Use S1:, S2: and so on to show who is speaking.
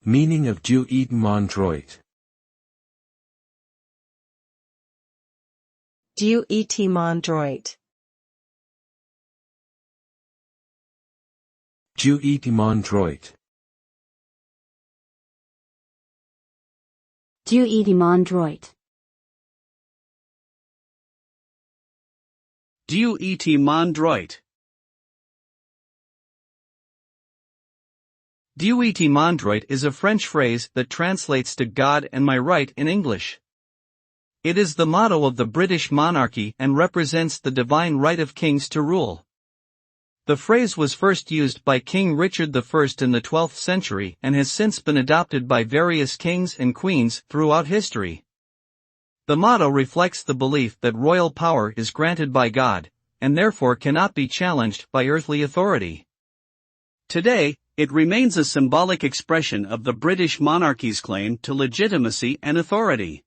S1: Meaning of Dieu et mon droit.
S2: Dieu et mon droit.
S1: Dieu et mon droit.
S3: Dieu et mon droit.
S4: Dieu et mon droit. Dieu et mon droit is a French phrase that translates to God and my right in English. It is the motto of the British monarchy and represents the divine right of kings to rule. The phrase was first used by King Richard I in the 12th century and has since been adopted by various kings and queens throughout history. The motto reflects the belief that royal power is granted by God, and therefore cannot be challenged by earthly authority. Today, it remains a symbolic expression of the British monarchy's claim to legitimacy and authority.